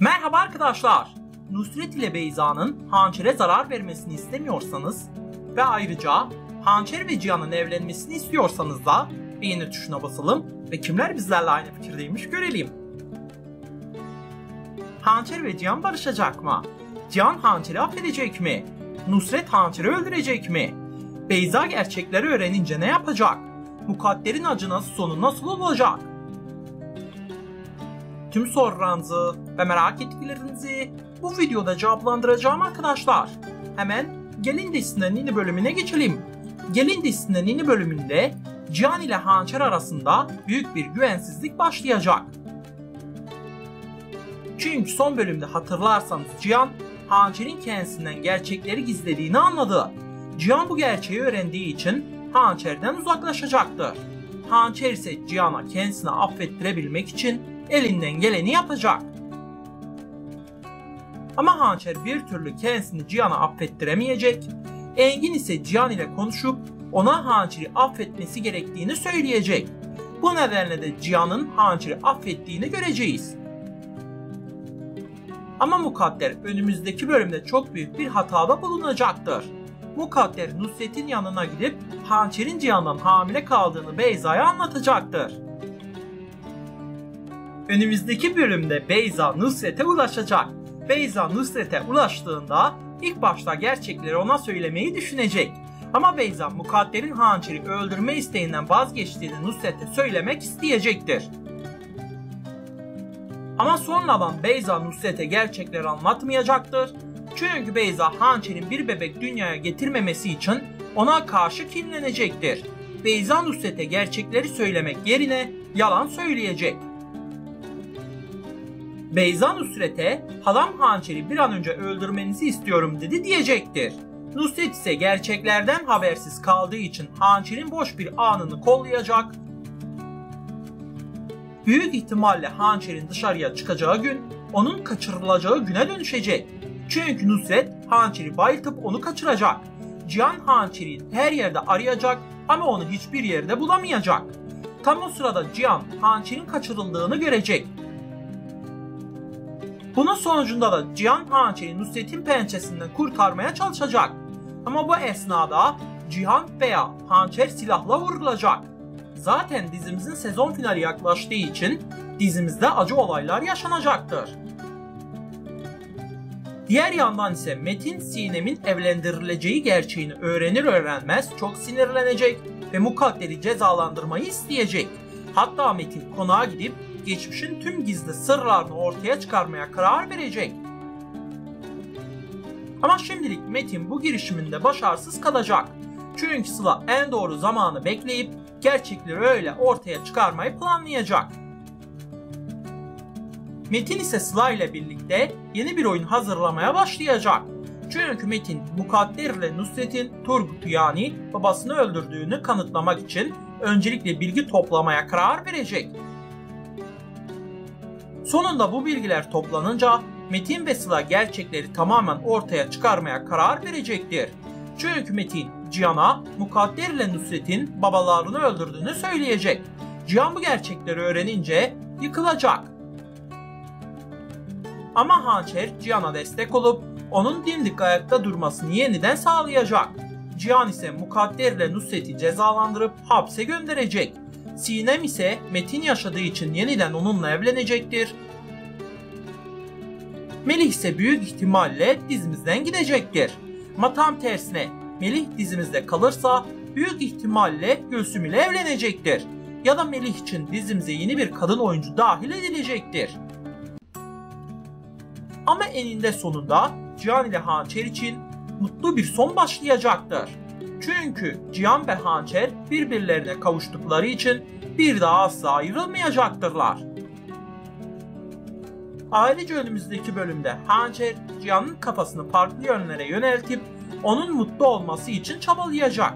Merhaba arkadaşlar. Nusret ile Beyza'nın Hançer'e zarar vermesini istemiyorsanız ve ayrıca Hançer ve Cihan'ın evlenmesini istiyorsanız da beğeni tuşuna basalım ve kimler bizlerle aynı fikirdeymiş görelim. Hançer ve Cihan barışacak mı? Cihan Hançer'i affedecek mi? Nusret Hançer'i öldürecek mi? Beyza gerçekleri öğrenince ne yapacak? Mukadder'in acınası sonu nasıl olacak? Tüm sorularınızı ve merak ettiklerinizi bu videoda cevaplandıracağım arkadaşlar. Hemen Gelin dizisinden yeni bölümüne geçelim. Gelin dizisinden yeni bölümünde Cihan ile Hançer arasında büyük bir güvensizlik başlayacak. Çünkü son bölümde hatırlarsanız Cihan, Hançer'in kendisinden gerçekleri gizlediğini anladı. Cihan bu gerçeği öğrendiği için Hançer'den uzaklaşacaktır. Hançer ise Cihan'a kendisini affettirebilmek için elinden geleni yapacak. Ama Hançer bir türlü kendisini Cihan'a affettiremeyecek. Engin ise Cihan ile konuşup ona Hançer'i affetmesi gerektiğini söyleyecek. Bu nedenle de Cihan'ın Hançer'i affettiğini göreceğiz. Ama Mukadder önümüzdeki bölümde çok büyük bir hatada bulunacaktır. Mukadder Nusret'in yanına gidip Hançer'in Cihan'dan hamile kaldığını Beyza'ya anlatacaktır. Önümüzdeki bölümde Beyza Nusret'e ulaşacak. Beyza Nusret'e ulaştığında ilk başta gerçekleri ona söylemeyi düşünecek. Ama Beyza Mukadder'in Hançer'i öldürme isteğinden vazgeçtiğini Nusret'e söylemek isteyecektir. Ama sonradan Beyza Nusret'e gerçekleri anlatmayacaktır. Çünkü Beyza Hançer'in bir bebek dünyaya getirmemesi için ona karşı kinlenecektir. Beyza Nusret'e gerçekleri söylemek yerine yalan söyleyecek. Beyza Nusret'e halam Hançer'i bir an önce öldürmenizi istiyorum dedi diyecektir. Nusret ise gerçeklerden habersiz kaldığı için Hançer'in boş bir anını kollayacak. Büyük ihtimalle Hançer'in dışarıya çıkacağı gün onun kaçırılacağı güne dönüşecek. Çünkü Nusret Hançer'i bayıltıp onu kaçıracak. Cihan Hançer'i her yerde arayacak ama onu hiçbir yerde bulamayacak. Tam o sırada Cihan Hançer'in kaçırıldığını görecek. Bunun sonucunda da Cihan Hançer'i Nusret'in pençesinden kurtarmaya çalışacak. Ama bu esnada Cihan veya Hançer silahla vurulacak. Zaten dizimizin sezon finali yaklaştığı için dizimizde acı olaylar yaşanacaktır. Diğer yandan ise Metin Sinem'in evlendirileceği gerçeğini öğrenir öğrenmez çok sinirlenecek ve Mukadder'i cezalandırmayı isteyecek. Hatta Metin konağa gidip geçmişin tüm gizli sırlarını ortaya çıkarmaya karar verecek. Ama şimdilik Metin bu girişiminde başarısız kalacak. Çünkü Sıla en doğru zamanı bekleyip gerçekleri öyle ortaya çıkarmayı planlayacak. Metin ise Sıla ile birlikte yeni bir oyun hazırlamaya başlayacak. Çünkü Metin Mukadder ile Nusret'in Turgut'u yani babasını öldürdüğünü kanıtlamak için öncelikle bilgi toplamaya karar verecek. Sonunda bu bilgiler toplanınca Metin ve Sıla gerçekleri tamamen ortaya çıkarmaya karar verecektir. Çünkü Metin Cihan'a Mukadder ile Nusret'in babalarını öldürdüğünü söyleyecek. Cihan bu gerçekleri öğrenince yıkılacak. Ama Hançer Cihan'a destek olup onun dimdik ayakta durmasını yeniden sağlayacak. Cihan ise Mukadder ile Nusret'i cezalandırıp hapse gönderecek. Sinem ise Metin yaşadığı için yeniden onunla evlenecektir. Melih ise büyük ihtimalle dizimizden gidecektir. Ama tam tersine Melih dizimizde kalırsa büyük ihtimalle Gülsüm ile evlenecektir. Ya da Melih için dizimize yeni bir kadın oyuncu dahil edilecektir. Ama eninde sonunda Cihan ile Hançer için mutlu bir son başlayacaktır. Çünkü Cihan ve Hançer birbirlerine kavuştukları için bir daha asla ayrılmayacaktırlar. Ayrıca önümüzdeki bölümde Hançer Cihan'ın kafasını farklı yönlere yöneltip onun mutlu olması için çabalayacak.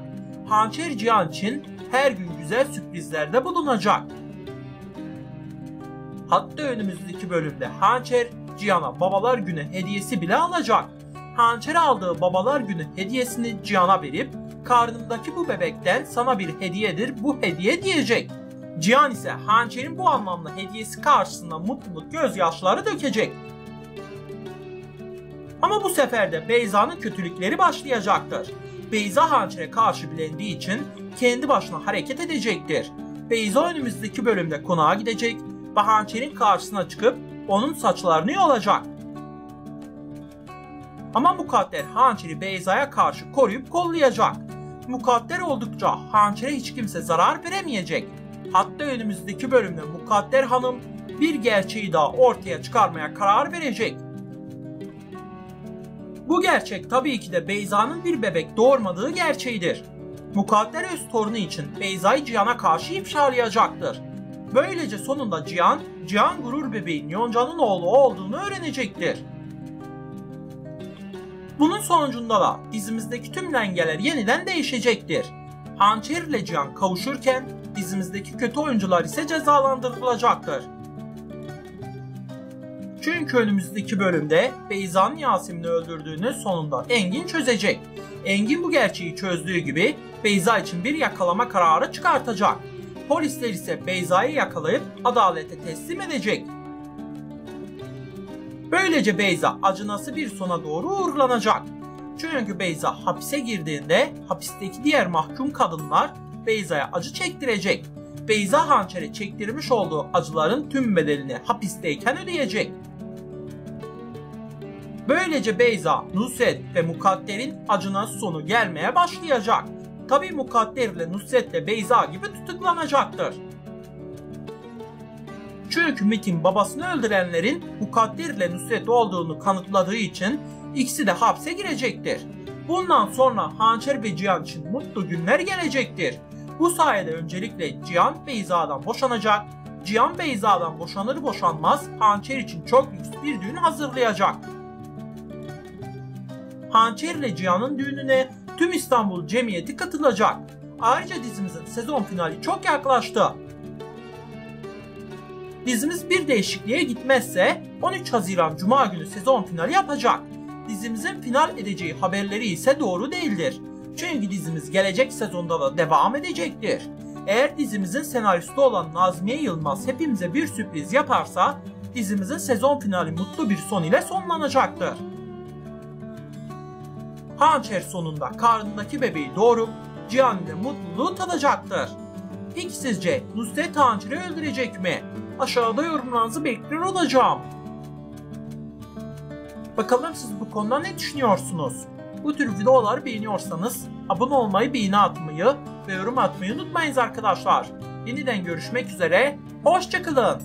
Hançer Cihan için her gün güzel sürprizlerde bulunacak. Hatta önümüzdeki bölümde Hançer Cihan'a Babalar Günü hediyesi bile alacak. Hançer aldığı Babalar Günü hediyesini Cihan'a verip karnımdaki bu bebekten sana bir hediyedir bu hediye diyecek. Cihan ise Hançer'in bu anlamda hediyesi karşısında mutluluk gözyaşları dökecek. Ama bu sefer de Beyza'nın kötülükleri başlayacaktır. Beyza hançere karşı bilindiği için kendi başına hareket edecektir. Beyza önümüzdeki bölümde konağa gidecek ve hançerin karşısına çıkıp onun saçlarını yolacak. Ama Mukadder hançeri Beyza'ya karşı koruyup kollayacak. Mukadder oldukça hançere hiç kimse zarar veremeyecek. Hatta önümüzdeki bölümde Mukadder Hanım bir gerçeği daha ortaya çıkarmaya karar verecek. Bu gerçek tabii ki de Beyza'nın bir bebek doğurmadığı gerçeğidir. Mukadder öz torunu için Beyza'yı Cihan'a karşı ifşalayacaktır. Böylece sonunda Cihan gurur bebeğin Yonca'nın oğlu olduğunu öğrenecektir. Bunun sonucunda da dizimizdeki tüm dengeler yeniden değişecektir. Hançer ile Cihan kavuşurken dizimizdeki kötü oyuncular ise cezalandırılacaktır. Çünkü önümüzdeki bölümde Beyza'nın Yasemin'i öldürdüğünü sonunda Engin çözecek. Engin bu gerçeği çözdüğü gibi Beyza için bir yakalama kararı çıkartacak. Polisler ise Beyza'yı yakalayıp adalete teslim edecek. Böylece Beyza acınası bir sona doğru uğurlanacak. Çünkü Beyza hapise girdiğinde hapisteki diğer mahkum kadınlar Beyza'ya acı çektirecek. Beyza hançere çektirmiş olduğu acıların tüm bedelini hapisteyken ödeyecek. Böylece Beyza, Nusret ve Mukadder'in acınası sonu gelmeye başlayacak. Tabi Mukadder ile Nusret de Beyza gibi tutuklanacaktır. Çünkü Metin babasını öldürenlerin Mukadder ile Nusret olduğunu kanıtladığı için ikisi de hapse girecektir. Bundan sonra hançer ve Cihan için mutlu günler gelecektir. Bu sayede öncelikle Cihan Beyza'dan boşanacak. Cihan Beyza'dan boşanır boşanmaz hançer için çok lüks bir düğün hazırlayacak. Hançer ile Cihan'ın düğününe tüm İstanbul cemiyeti katılacak. Ayrıca dizimizin sezon finali çok yaklaştı. Dizimiz bir değişikliğe gitmezse 13 Haziran Cuma günü sezon finali yapacak. Dizimizin final edeceği haberleri ise doğru değildir. Çünkü dizimiz gelecek sezonda da devam edecektir. Eğer dizimizin senaristi olan Nazmiye Yılmaz hepimize bir sürpriz yaparsa dizimizin sezon finali mutlu bir son ile sonlanacaktır. Hançer sonunda karnındaki bebeği doğurup Cihan ile mutluluğu tadacaktır. Peki sizce Nusret Hançer'i öldürecek mi? Aşağıda yorumlarınızı bekliyor olacağım. Bakalım siz bu konuda ne düşünüyorsunuz? Bu tür videoları beğeniyorsanız abone olmayı, beğeni atmayı ve yorum atmayı unutmayınız arkadaşlar. Yeniden görüşmek üzere, hoşça kalın.